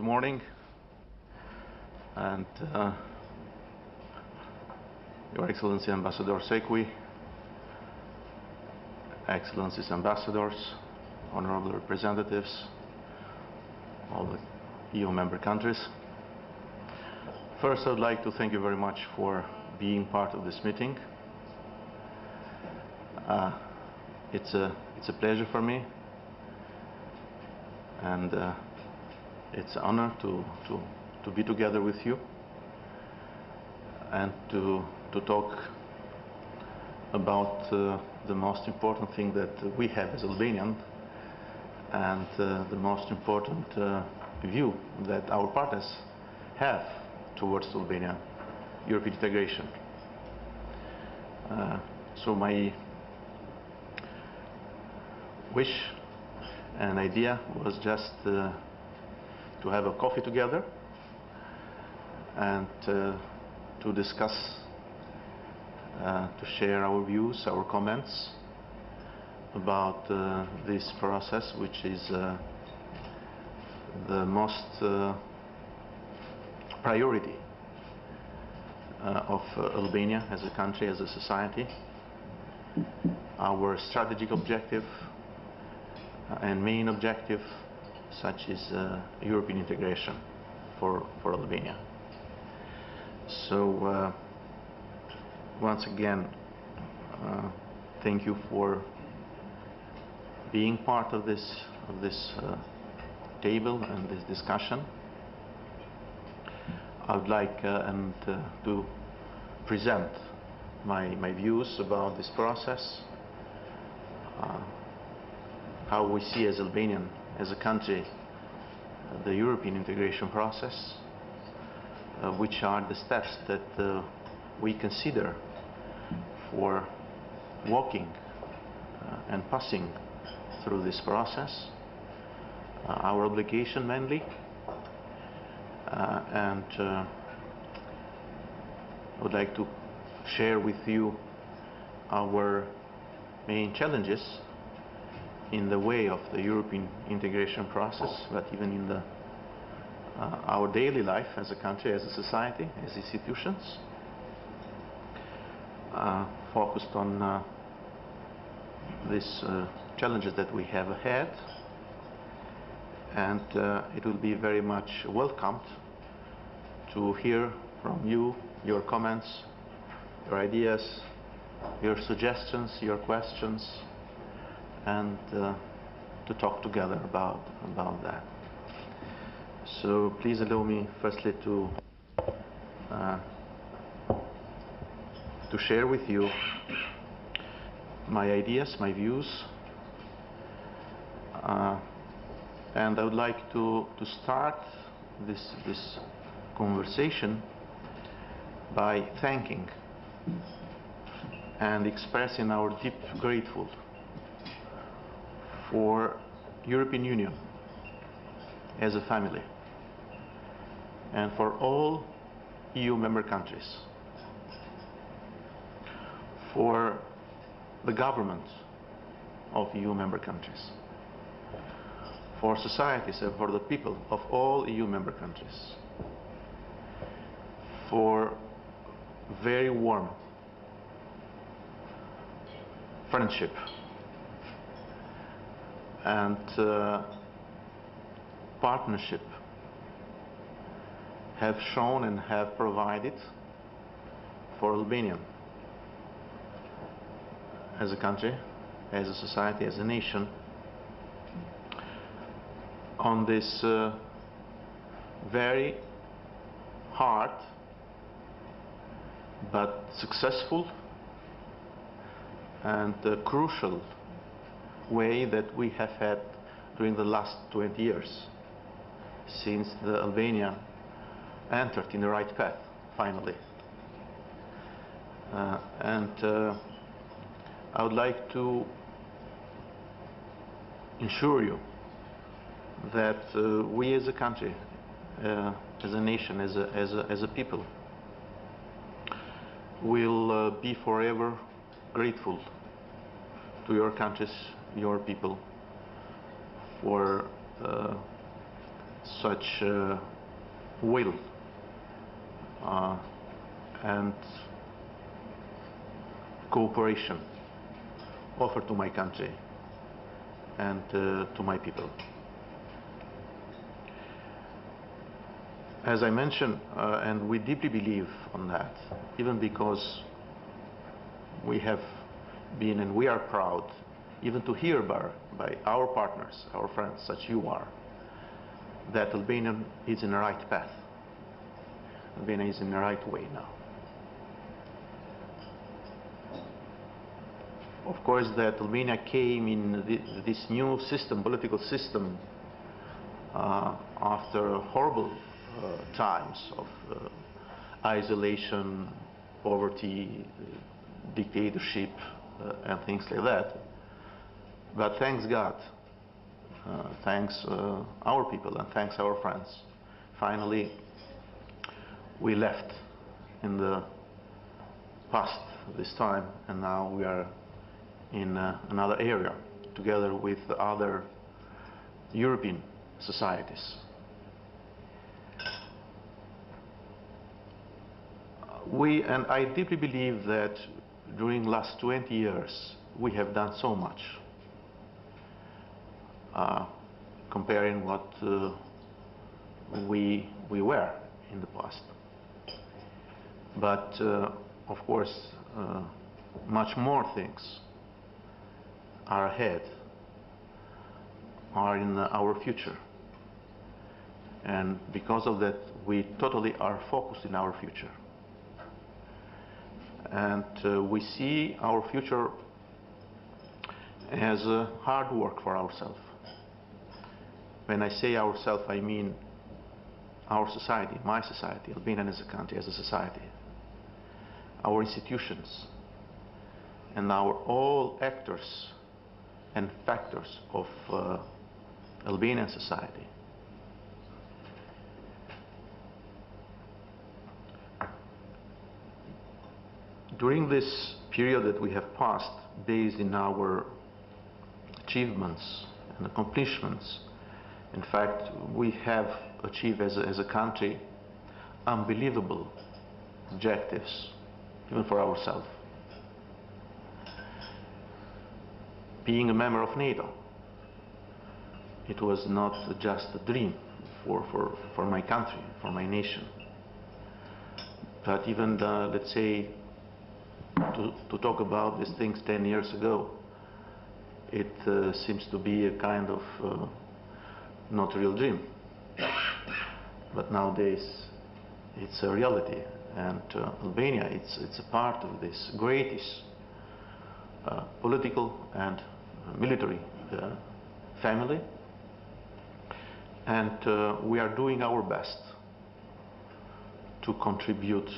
Good morning, and Your Excellency Ambassador Sekwi, Excellencies Ambassadors, Honorable Representatives, all the EU member countries. First, I would like to thank you very much for being part of this meeting. It's a pleasure for me, and it's an honor to be together with you and to talk about the most important thing that we have as Albanian, and the most important view that our partners have towards Albania, European integration. So my wish and idea was just to have a coffee together and to discuss, to share our views, our comments about this process, which is the most priority of Albania as a country, as a society. Our strategic objective and main objective, such as European integration for Albania. So once again, thank you for being part of this table and this discussion. I would like to present my views about this process, how we see as Albanian, as a country, the European integration process, which are the steps that we consider for walking and passing through this process, our obligation mainly, and I would like to share with you our main challenges in the way of the European integration process, but even in our daily life as a country, as a society, as institutions, focused on these challenges that we have ahead. And it will be very much welcomed to hear from you, your comments, your ideas, your suggestions, your questions, and to talk together about that. So please allow me firstly to share with you my ideas, my views, and I would like to start this conversation by thanking and expressing our deep gratitude for European Union as a family and for all EU member countries, for the government of EU member countries, for societies and for the people of all EU member countries, for very warm friendship and partnership have shown and have provided for Albania as a country, as a society, as a nation, on this very hard but successful and crucial way that we have had during the last 20 years, since the Albania entered in the right path, finally. And I would like to ensure you that we as a country, as a nation, as a people, will be forever grateful to your countries, your people, for such will and cooperation offered to my country and to my people. As I mentioned, and we deeply believe on that, even because we have been and we are proud even to hear by our partners, our friends, such you are, that Albania is in the right path. Albania is in the right way now. Of course, that Albania came in this new system, political system, after horrible times of isolation, poverty, dictatorship, and things like that. But thanks God, thanks our people and thanks our friends, finally we left in the past this time, and now we are in another area together with other European societies. And I deeply believe that during the last 20 years we have done so much, comparing what we were in the past. But of course, much more things are ahead, are in our future. And because of that, we totally are focused in our future. And we see our future as hard work for ourselves. When I say ourselves, I mean our society, my society, Albania as a country, as a society, our institutions, and our all actors and factors of Albanian society. During this period that we have passed, based in our achievements and accomplishments, in fact, we have achieved as a country unbelievable objectives, even for ourselves. Being a member of NATO, it was not just a dream for my country, for my nation, but even, let's say, to talk about these things 10 years ago, it seems to be a kind of not real dream. But nowadays it's a reality, and Albania, it's a part of this greatest political and military family, and we are doing our best to contribute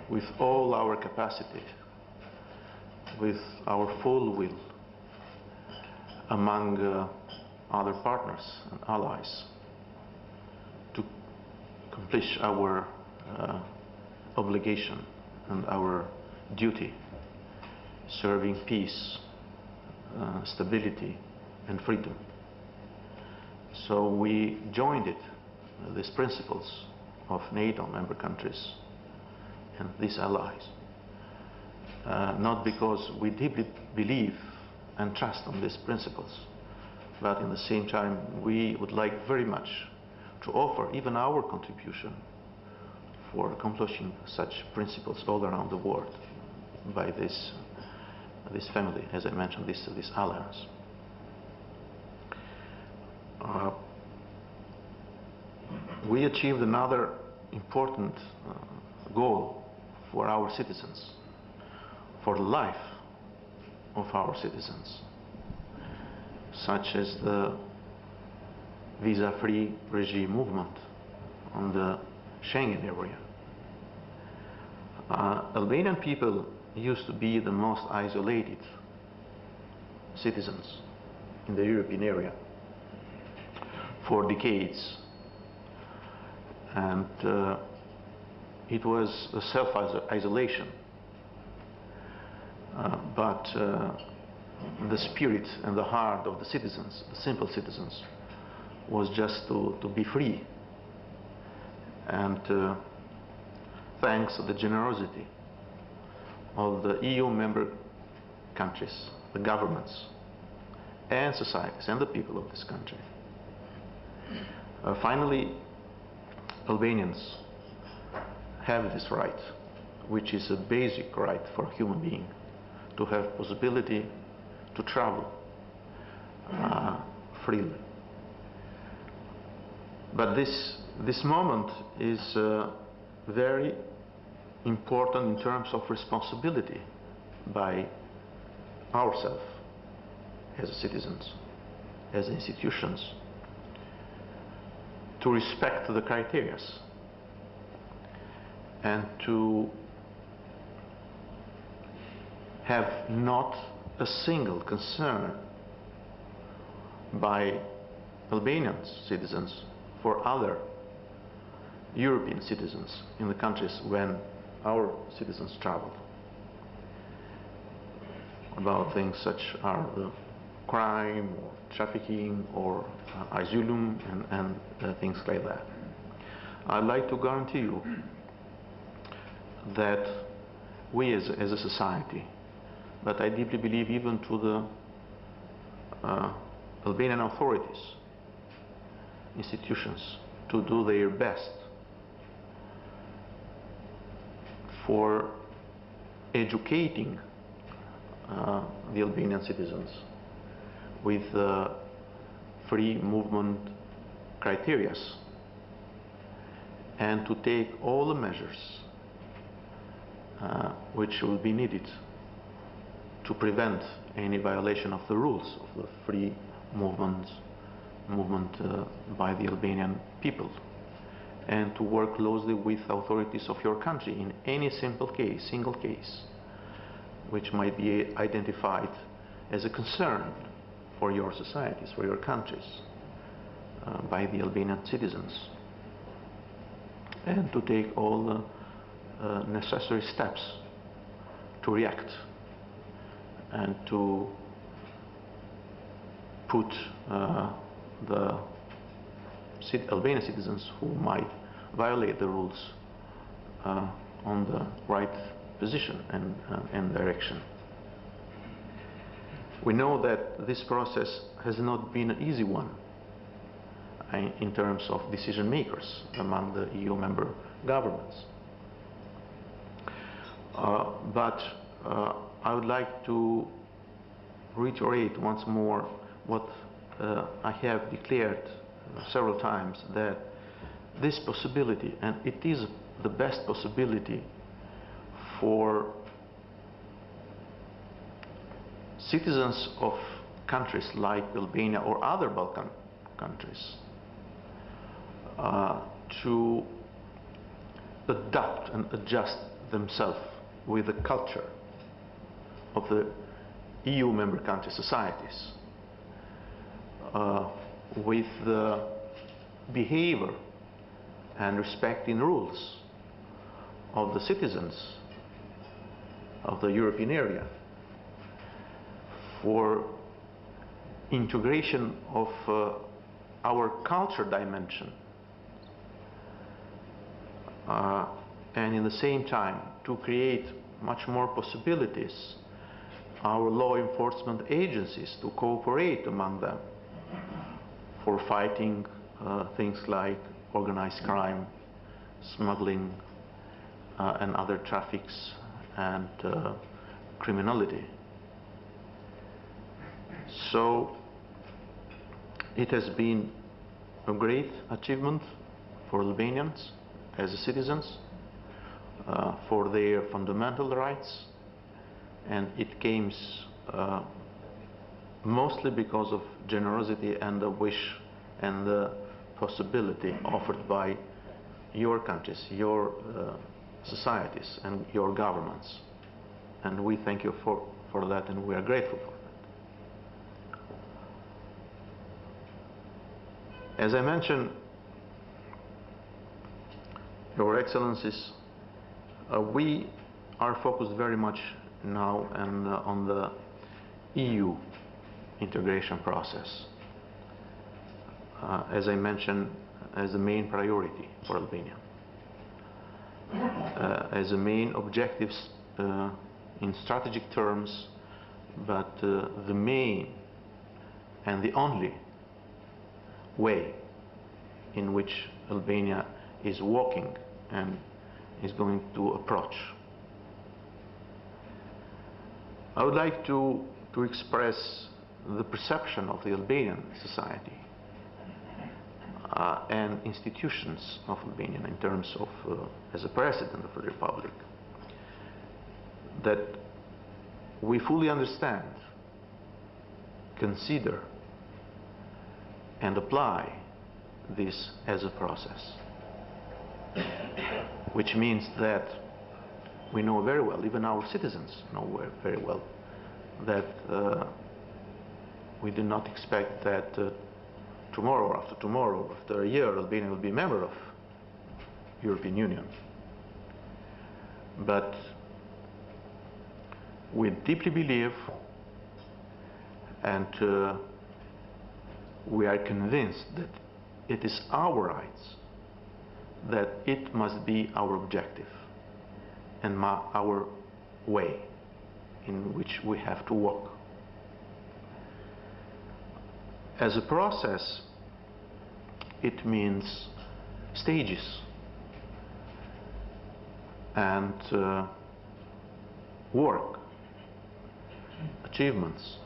with all our capacity, with our full will, among other partners and allies, to accomplish our obligation and our duty, serving peace, stability and freedom. So we joined these principles of NATO member countries and these allies, not because we deeply believe and trust on these principles, but in the same time we would like very much to offer even our contribution for accomplishing such principles all around the world by this family, as I mentioned, this alliance. We achieved another important goal for our citizens, for the life of our citizens, such as the visa-free regime movement on the Schengen area. Albanian people used to be the most isolated citizens in the European area for decades, and it was a self-isolation, but the spirit and the heart of the citizens, the simple citizens, was just to be free. And thanks to the generosity of the EU member countries, the governments, and societies, and the people of this country. Finally, Albanians have this right, which is a basic right for a human being, to have possibility to travel freely. But this moment is very important in terms of responsibility by ourselves as citizens, as institutions, to respect the criteria and to have not a single concern by Albanian citizens for other European citizens in the countries when our citizens travel, about things such as crime or trafficking or asylum and things like that. I'd like to guarantee you that we as a society, but I deeply believe even to the Albanian authorities, institutions, to do their best for educating the Albanian citizens with free movement criteria, and to take all the measures which will be needed to prevent any violation of the rules of the free movement by the Albanian people, and to work closely with authorities of your country in any single case, which might be identified as a concern for your societies, for your countries, by the Albanian citizens, and to take all the necessary steps to react and to put the Albanian citizens who might violate the rules on the right position and direction. We know that this process has not been an easy one in terms of decision makers among the EU member governments. But I would like to reiterate once more what I have declared several times, that this possibility, and it is the best possibility for citizens of countries like Albania or other Balkan countries to adapt and adjust themselves with the culture of the EU member country societies, with the behavior and respecting rules of the citizens of the European area, for integration of our culture dimension, and in the same time to create much more possibilities our law enforcement agencies to cooperate among them for fighting things like organized crime, smuggling, and other traffics and criminality. So it has been a great achievement for Albanians as citizens, for their fundamental rights, and it came mostly because of generosity and the wish and the possibility offered by your countries, your societies and your governments, and we thank you for that, and we are grateful for that. As I mentioned, Your Excellencies, we are focused very much now on the EU integration process. as I mentioned, as the main priority for Albania, as the main objectives in strategic terms, but the main and the only way in which Albania is walking and is going to approach. I would like to express the perception of the Albanian society and institutions of Albania in terms of, as a president of the Republic, that we fully understand, consider, and apply this as a process, which means that we know very well, even our citizens know very well, that we do not expect that tomorrow or after tomorrow, after a year, Albania will be a member of European Union. But we deeply believe, and we are convinced that it is our rights, that it must be our objective and our way in which we have to walk. As a process, it means stages and work, achievements,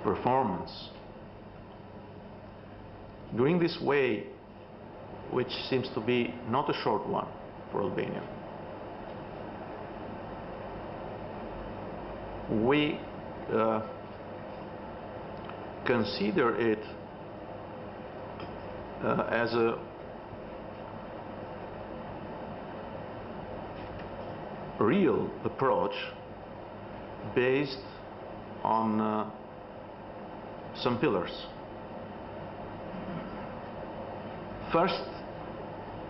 performance. During this way, which seems to be not a short one for Albania, we consider it as a real approach based on some pillars. First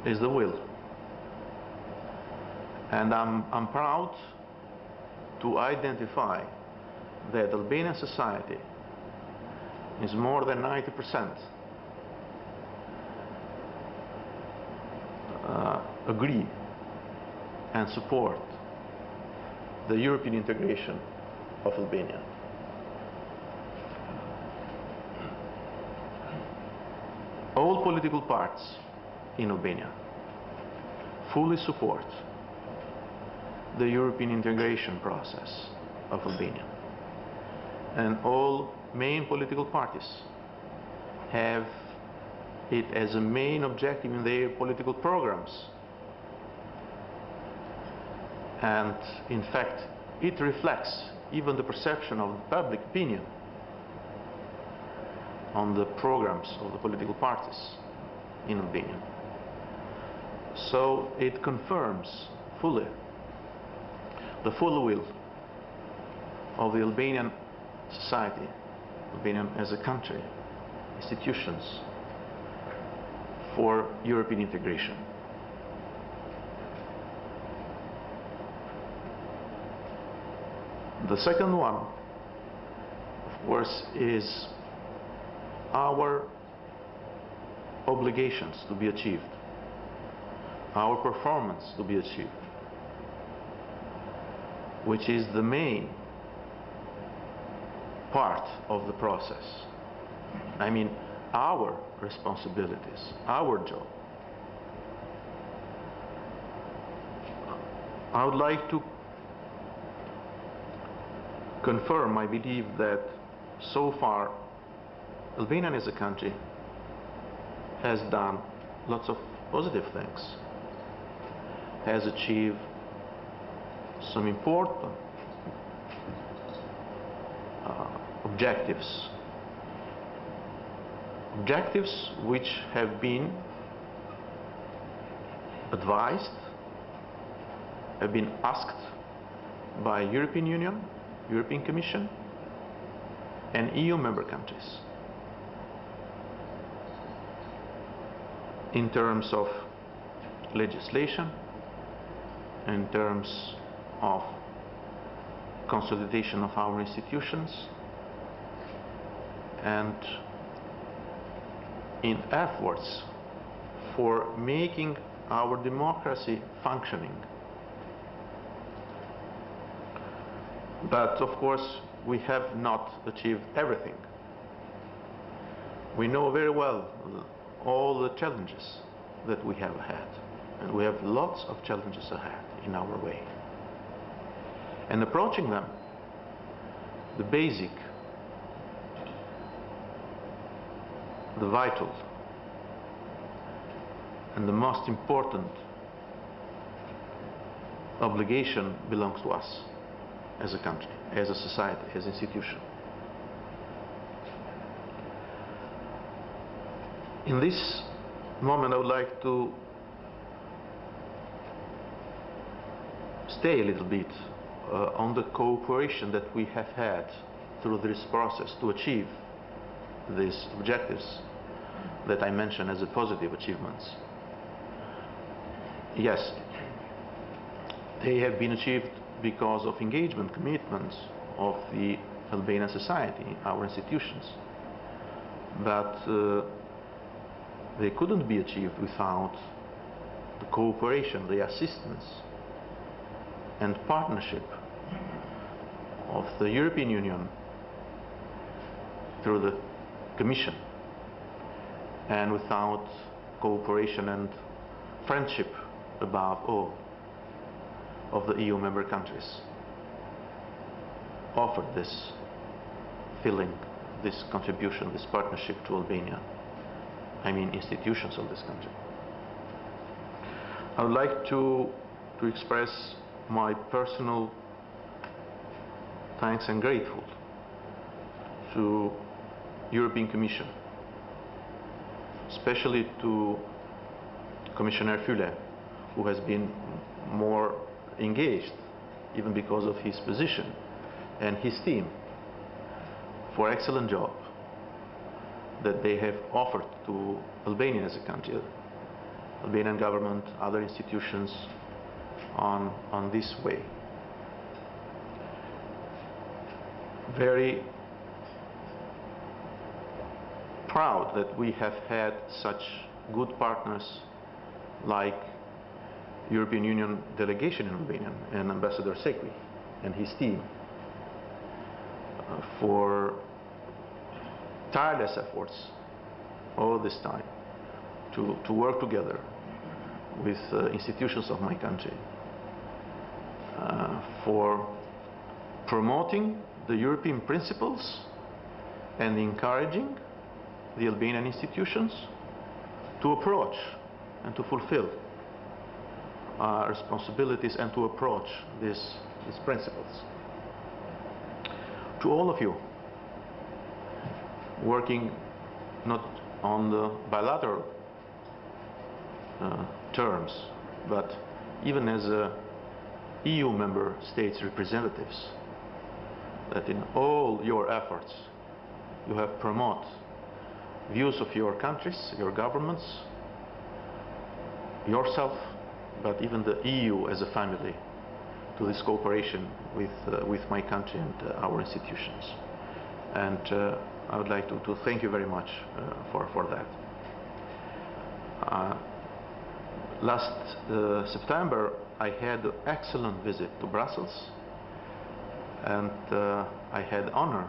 is the will, and I'm proud to identify that Albanian society is more than 90% agree and support the European integration of Albania. All political parties in Albania fully support the European integration process of Albania, and all main political parties have it as a main objective in their political programs, and in fact it reflects even the perception of the public opinion on the programs of the political parties in Albania. So it confirms fully the full will of the Albanian society, Albanian as a country, institutions, for European integration. The second one, of course, is our obligations to be achieved, our performance to be achieved, which is the main part of the process. I mean, our responsibilities, our job. I would like to confirm, I believe, that so far Albania as a country has done lots of positive things, has achieved some important objectives which have been advised, have been asked by European Union, European Commission, and EU member countries in terms of legislation, in terms of consolidation of our institutions, and in efforts for making our democracy functioning. But of course, we have not achieved everything. We know very well all the challenges that we have had, and we have lots of challenges ahead in our way. And approaching them, the basic, the vital, and the most important obligation belongs to us as a country, as a society, as an institution. In this moment, I would like to stay a little bit on the cooperation that we have had through this process to achieve these objectives that I mentioned as a positive achievements. Yes, they have been achieved because of engagement, commitment of the Albanian society, our institutions. But they couldn't be achieved without the cooperation, the assistance and partnership of the European Union through the Commission, and without cooperation and friendship above all of the EU member countries offered this feeling, this contribution, this partnership to Albania. I mean institutions of this country. I would like to express my personal thanks and grateful to European Commission, especially to Commissioner Füle, who has been more engaged, even because of his position, and his team, for excellent job that they have offered to Albania as a country, Albanian government, other institutions on this way. Very proud that we have had such good partners like European Union delegation in Albania and Ambassador Sekwi and his team for tireless efforts all this time to work together with institutions of my country for promoting the European principles and encouraging the Albanian institutions to approach and to fulfill responsibilities and to approach these principles. To all of you working not on the bilateral terms, but even as EU member states representatives, that in all your efforts you have promoted views of your countries, your governments, yourself, but even the EU as a family, to this cooperation with my country and our institutions. And I would like to thank you very much for that. Last September, I had an excellent visit to Brussels, and I had the honor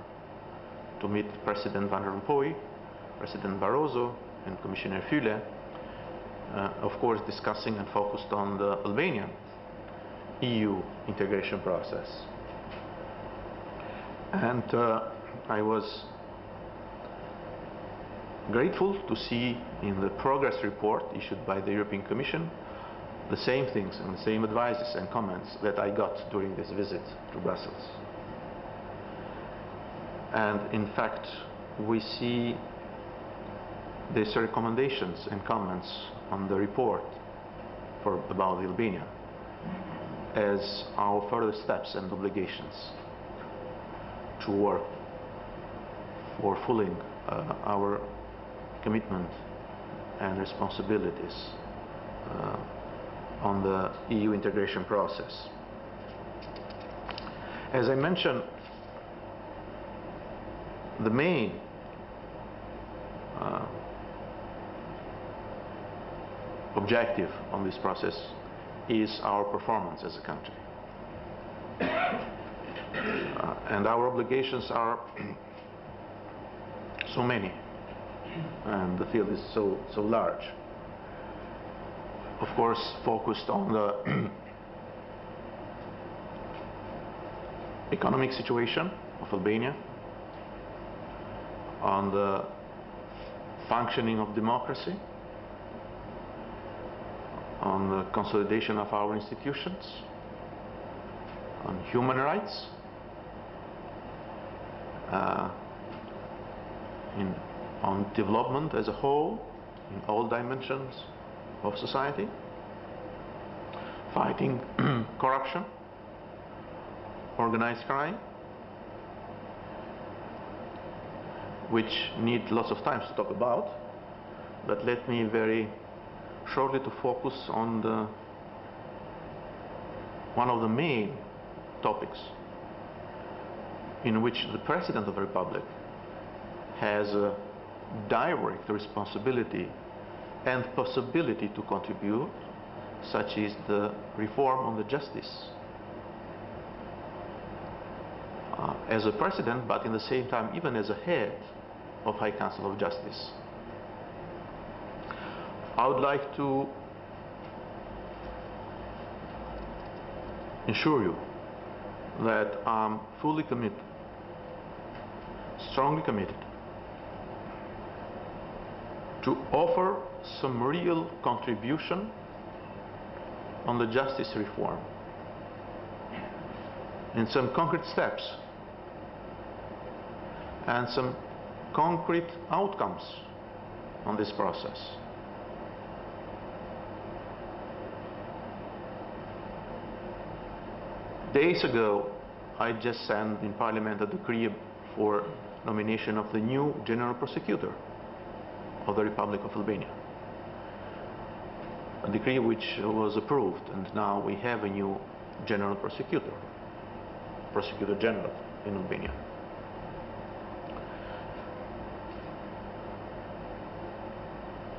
to meet President Van Rompuy, President Barroso, and Commissioner Füle, of course discussing and focused on the Albanian EU integration process. And I was grateful to see in the progress report issued by the European Commission the same things and the same advices and comments that I got during this visit to Brussels. And in fact, we see these recommendations and comments on the report about Albania as our further steps and obligations to work for fulfilling our commitment and responsibilities on the EU integration process. As I mentioned, the main objective on this process is our performance as a country. And our obligations are so many, and the field is so large. Of course, focused on the economic situation of Albania, on the functioning of democracy, on the consolidation of our institutions, on human rights, on development as a whole, in all dimensions of society, fighting corruption, organized crime, which need lots of time to talk about, but let me very shortly to focus on one of the main topics in which the President of the Republic has a direct responsibility and possibility to contribute, such as the reform on the justice. As a President, but in the same time even as a head of High Council of Justice. I would like to assure you that I'm fully committed, strongly committed, to offer some real contribution on the justice reform and some concrete steps and some concrete outcomes on this process. Days ago, I just sent in Parliament a decree for nomination of the new General Prosecutor of the Republic of Albania. A decree which was approved, and now we have a new General Prosecutor, Prosecutor General in Albania.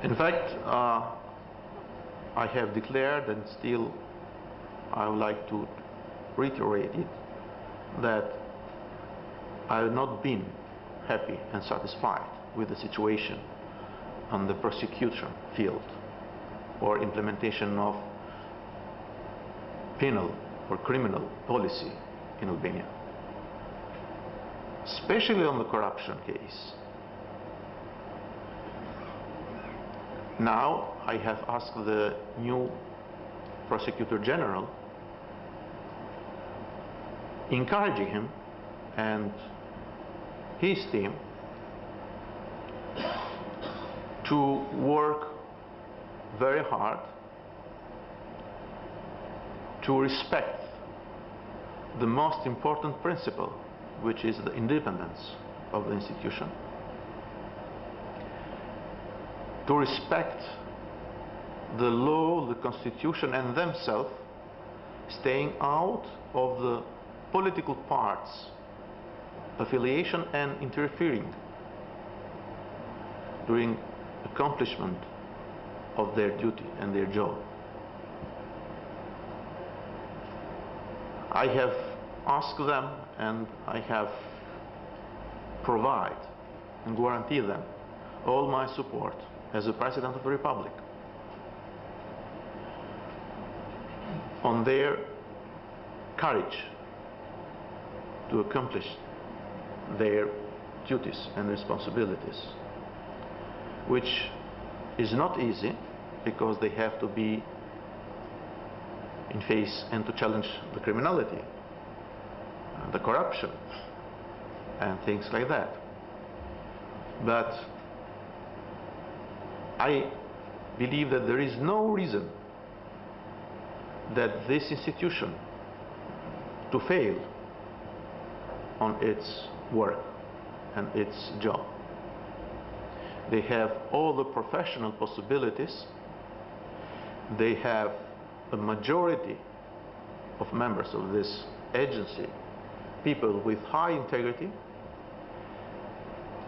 In fact, I have declared, and still I would like to reiterate it, that I have not been happy and satisfied with the situation on the prosecution field or implementation of penal or criminal policy in Albania, especially on the corruption case. Now I have asked the new Prosecutor General, encouraging him and his team to work very hard to respect the most important principle, which is the independence of the institution, to respect the law, the constitution, and themselves, staying out of the political parts, affiliation, and interfering during accomplishment of their duty and their job. I have asked them, and I have provided and guaranteed them all my support as the President of the Republic on their courage to accomplish their duties and responsibilities, which is not easy because they have to be in face and to challenge the criminality, the corruption, and things like that. But I believe that there is no reason that this institution to fail on its work and its job. They have all the professional possibilities. They have a majority of members of this agency, people with high integrity.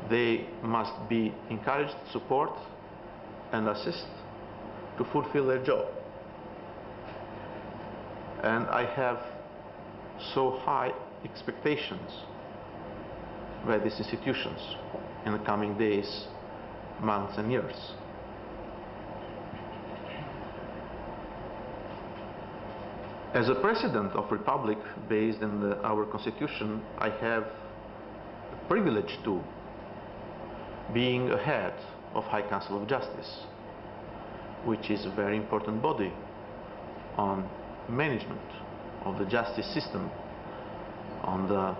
They must be encouraged, support, and assist to fulfill their job. And I have so high expectations by these institutions in the coming days, months and years. As a President of Republic based in our Constitution, I have the privilege to being a head of High Council of Justice, which is a very important body on management of the justice system on the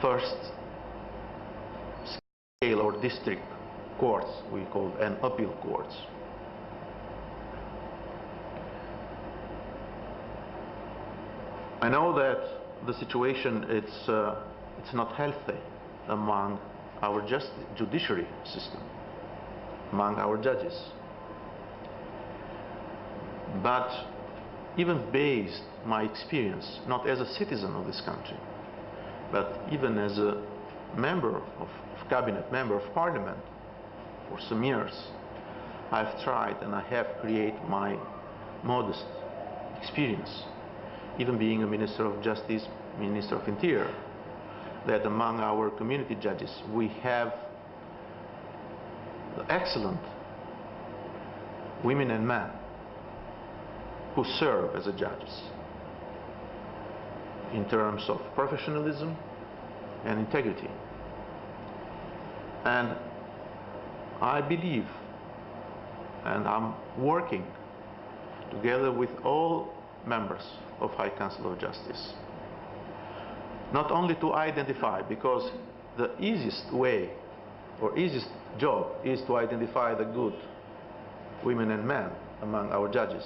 first scale or district courts, we call and appeal courts. I know that the situation it's not healthy among our judiciary system, among our judges. But even based my experience, not as a citizen of this country, but even as a member of cabinet, member of parliament for some years, I've tried and I have created my modest experience, even being a Minister of Justice, Minister of Interior, that among our community judges we have excellent women and men who serve as judges in terms of professionalism and integrity. And I believe, and I'm working together with all members of High Council of Justice, not only to identify, because the easiest way or easiest job is to identify the good women and men among our judges.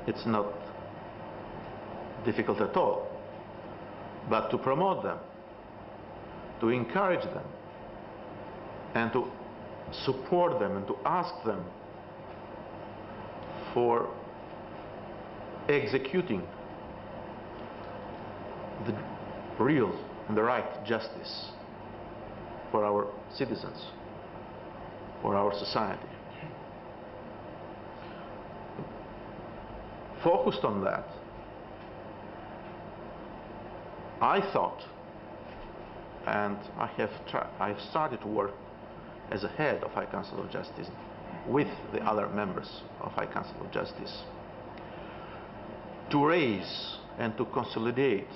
It's not difficult at all, but to promote them, to encourage them, and to support them and to ask them for executing the real and the right justice for our citizens, for our society. Focused on that, I thought, and I have started to work as a head of High Council of Justice with the other members of High Council of Justice, to raise and to consolidate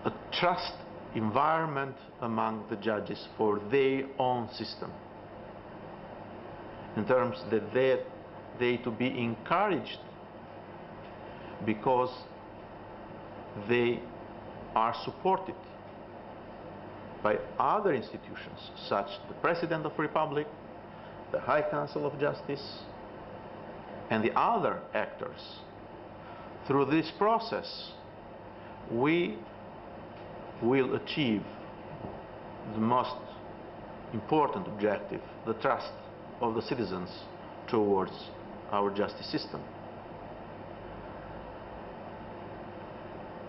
a trust environment among the judges for their own system, in terms that they to be encouraged because they are supported by other institutions such the President of the Republic, the High Council of Justice, and the other actors. Through this process, we will achieve the most important objective, the trust of the citizens towards our justice system.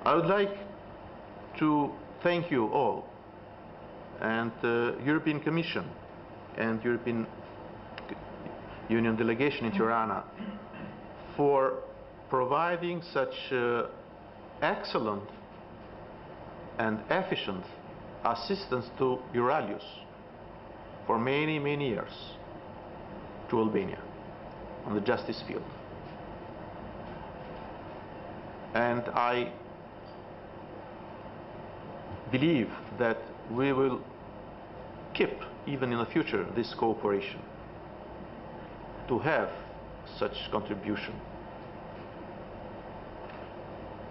I would like to thank you all, and the European Commission and European Union delegation in Tirana for providing such excellent and efficient assistance to Euralius for many, many years to Albania on the justice field. And I believe that we will keep, even in the future, this cooperation, to have such contribution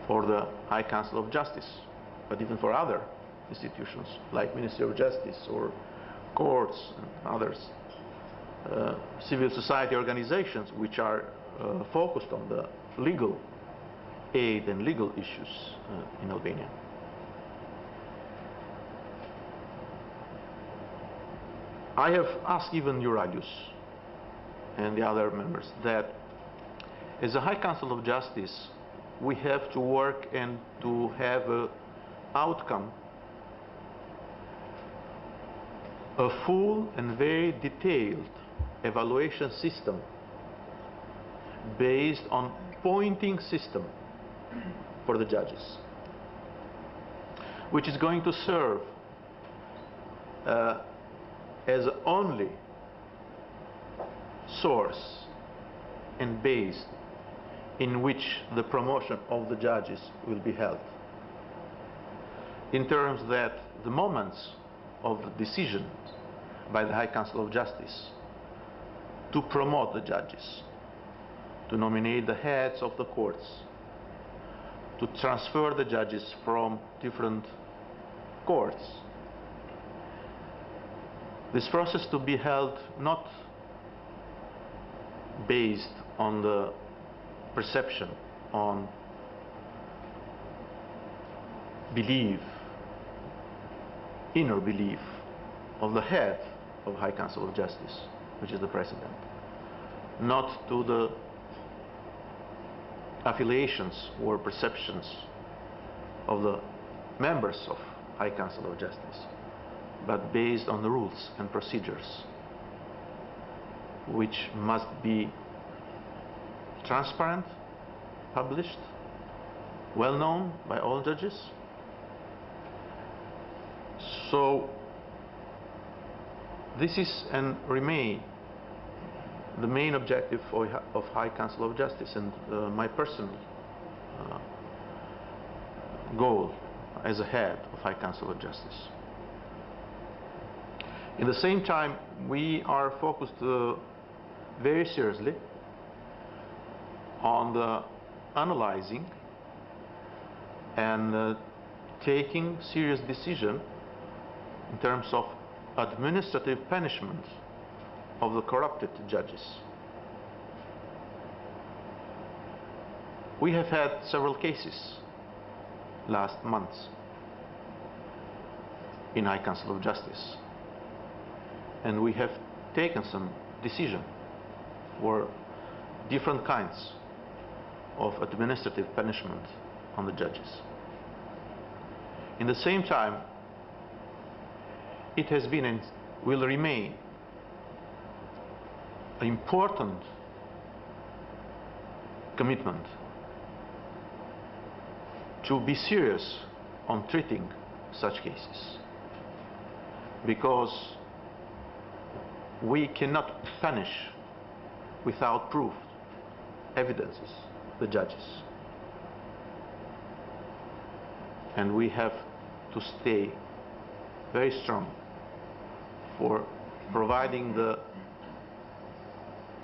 for the High Council of Justice, but even for other institutions like Ministry of Justice or courts and others, civil society organizations which are focused on the legal aid and legal issues in Albania. I have asked even Euralius and the other members that as a High Council of Justice we have to work and to have an outcome, a full and very detailed evaluation system based on pointing system for the judges, which is going to serve as only source and base in which the promotion of the judges will be held, in terms that the moments of the decision by the High Council of Justice to promote the judges, to nominate the heads of the courts, to transfer the judges from different courts. This process to be held not based on the perception, on belief, inner belief of the head of High Council of Justice, which is the President, not to the affiliations or perceptions of the members of High Council of Justice, but based on the rules and procedures which must be transparent, published, well known by all judges. So this is and remain the main objective of High Council of Justice, and my personal goal as a head of High Council of Justice. In the same time, we are focused very seriously on the analyzing and taking serious decision in terms of administrative punishment of the corrupted judges. We have had several cases last months in High Council of Justice, and we have taken some decision for different kinds of administrative punishment on the judges. In the same time, it has been and will remain an important commitment to be serious on treating such cases, because we cannot punish without proof, evidences, the judges. And we have to stay very strong for providing the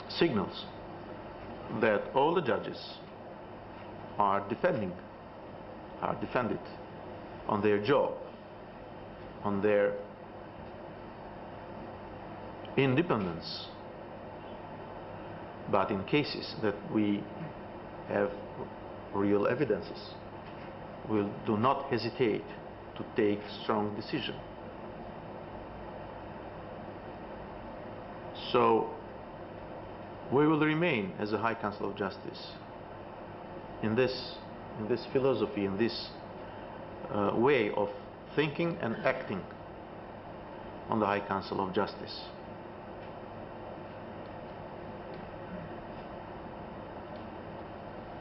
signals that all the judges are defended on their job, on their independence. But in cases that we have real evidences, we do not hesitate to take strong decision. So we will remain as a High Council of Justice in this philosophy, in this way of thinking and acting on the High Council of Justice.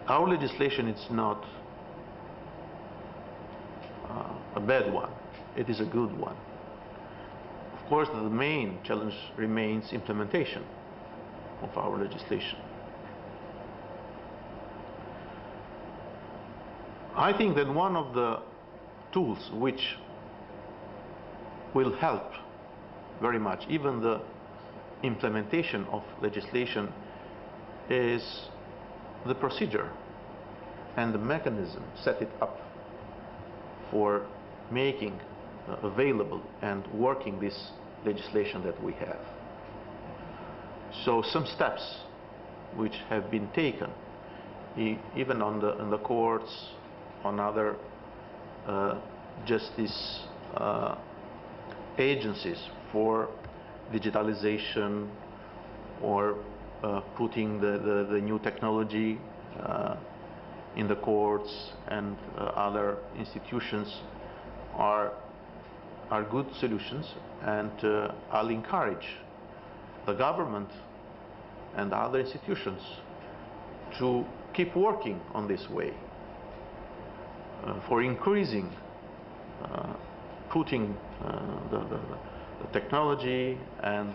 Our legislation is not a bad one, it is a good one. Of course, the main challenge remains implementation of our legislation. I think that one of the tools which will help very much, even the implementation of legislation, is the procedure and the mechanism set it up for making available and working this legislation that we have. So some steps which have been taken, even on the courts, on other justice agencies for digitalization or putting the new technology in the courts and other institutions are good solutions, and I'll encourage the government and other institutions to keep working on this way, for increasing, putting the technology and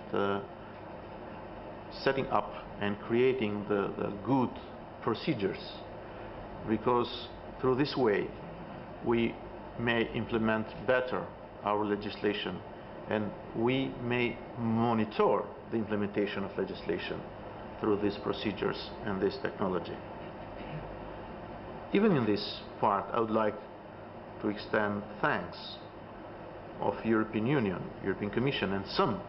setting up and creating the good procedures, because through this way we may implement better our legislation and we may monitor the implementation of legislation through these procedures and this technology. Even in this part, I would like to extend thanks of European Union, European Commission and some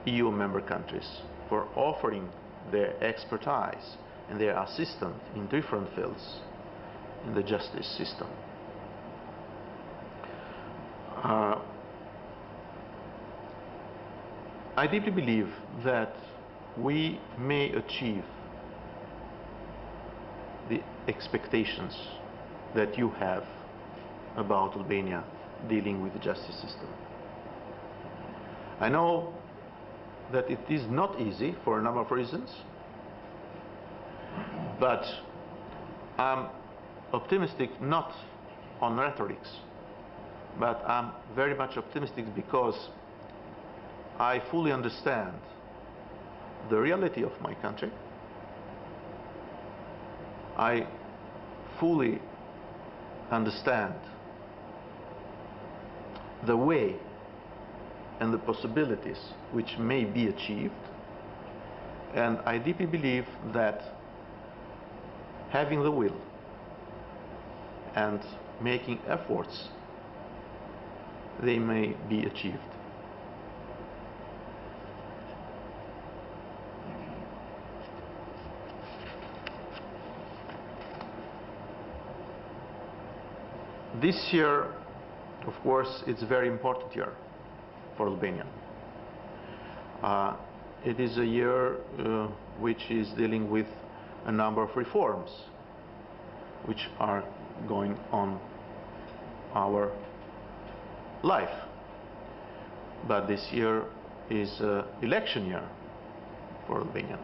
EU member countries for offering their expertise and their assistance in different fields in the justice system. I deeply believe that we may achieve the expectations that you have about Albania dealing with the justice system. I know that it is not easy for a number of reasons, but I'm optimistic not on rhetorics, but I'm very much optimistic because I fully understand the reality of my country. I fully understand the way and the possibilities which may be achieved, and I deeply believe that having the will and making efforts, they may be achieved. This year, of course, it's a very important year for Albania. It is a year which is dealing with a number of reforms which are going on our life. But this year is an election year for Albania.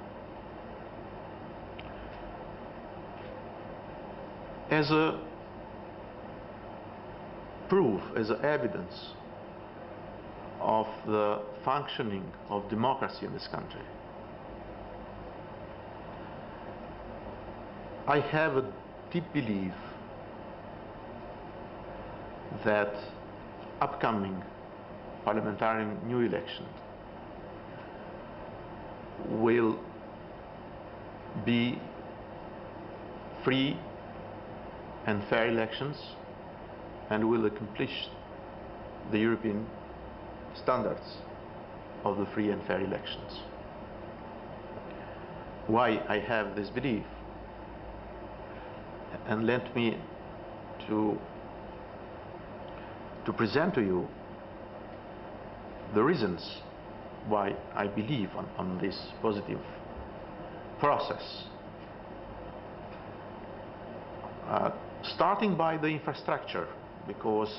As a proof, as evidence of the functioning of democracy in this country, I have a deep belief that upcoming parliamentary new election will be free and fair elections and will accomplish the European standards of the free and fair elections. Why I have this belief? And let me to present to you the reasons why I believe on this positive process. Starting by the infrastructure, because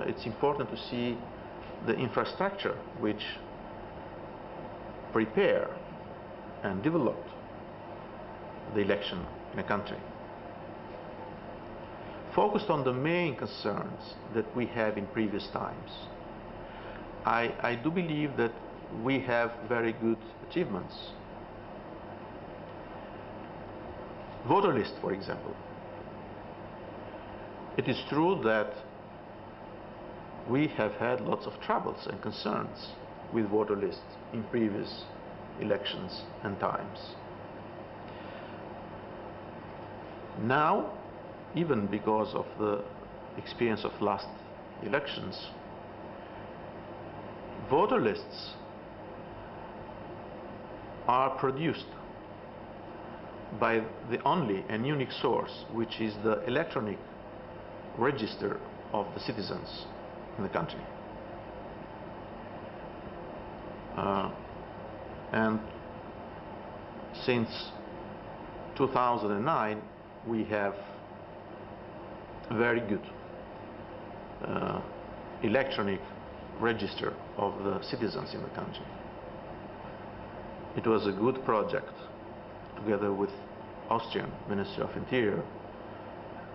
it's important to see the infrastructure which prepare and developed the election in a country. Focused on the main concerns that we have in previous times, I do believe that we have very good achievements. Voter list, for example. It is true that we have had lots of troubles and concerns with voter lists in previous elections and times. Now, even because of the experience of last elections, voter lists are produced by the only and unique source, which is the electronic register of the citizens in the country. And since 2009 we have a very good electronic register of the citizens in the country. It was a good project, together with Austrian Ministry of Interior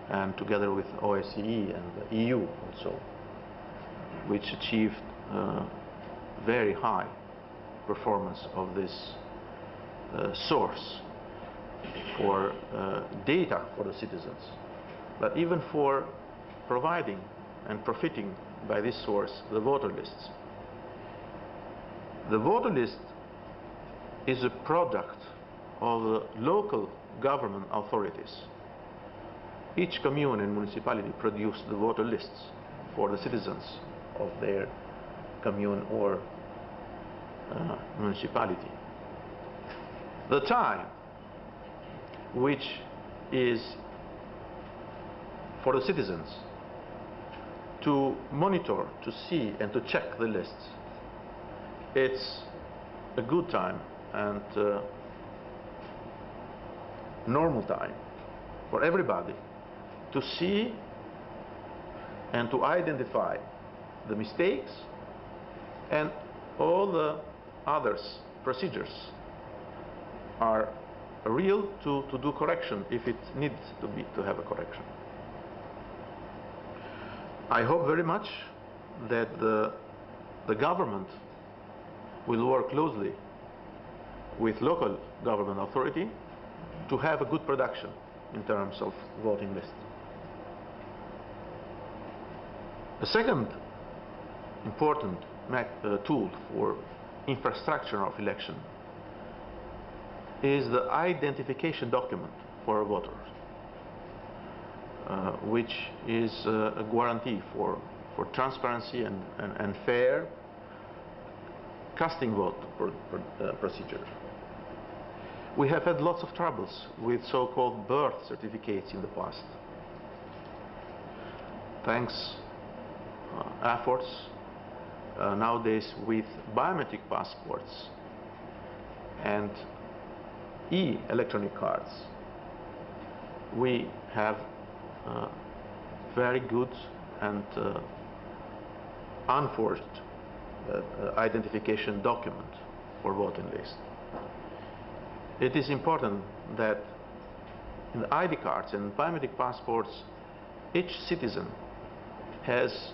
and together with OSCE and the EU also, which achieved very high performance of this source for data for the citizens, but even for providing and profiting by this source the voter lists. The voter list is a product of the local government authorities. Each commune and municipality produce the voter lists for the citizens of their commune or municipality. The time which is for the citizens to monitor, to see and to check the lists, it's a good time and normal time for everybody to see and to identify the mistakes and all the others procedures are real to do correction if it needs to have a correction. I hope very much that the government will work closely with local government authority to have a good production in terms of voting list. A second important tool for infrastructure of election is the identification document for voters, which is a guarantee for transparency and fair casting vote procedure. We have had lots of troubles with so-called birth certificates in the past. Thanks efforts nowadays with biometric passports and electronic cards, we have very good and unforged identification document for voting list. It is important that in the ID cards and biometric passports, each citizen has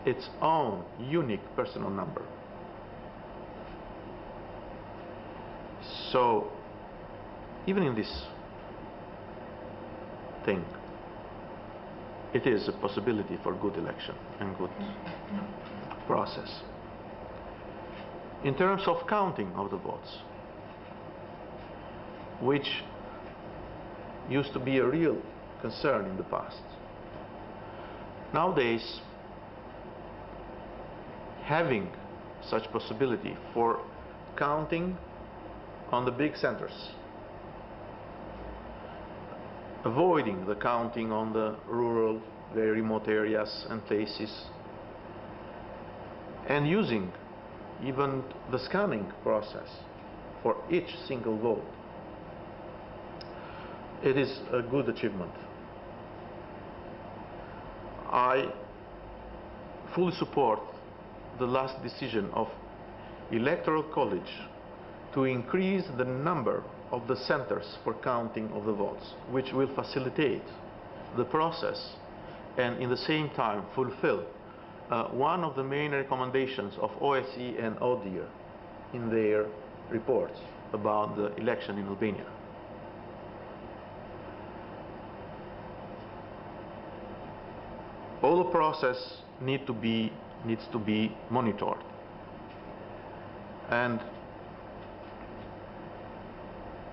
its own unique personal number. So even in this thing, it is a possibility for good election and good process. In terms of counting of the votes, which used to be a real concern in the past, nowadays having such possibility for counting on the big centers, avoiding the counting on the rural, very remote areas and places, and using even the scanning process for each single vote. It is a good achievement. I fully support the last decision of Electoral College to increase the number of the centers for counting of the votes, which will facilitate the process and in the same time fulfill one of the main recommendations of OSCE and ODIHR in their reports about the election in Albania. All the process needs to be monitored, and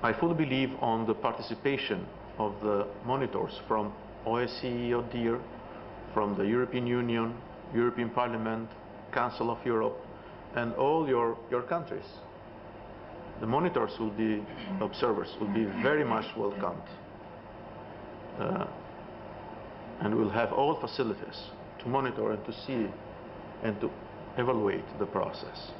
I fully believe on the participation of the monitors from OSCE, ODIHR, from the European Union, European Parliament, Council of Europe, and all your countries. The monitors will be, observers will be very much welcomed, and will have all facilities to monitor and to see and to evaluate the process.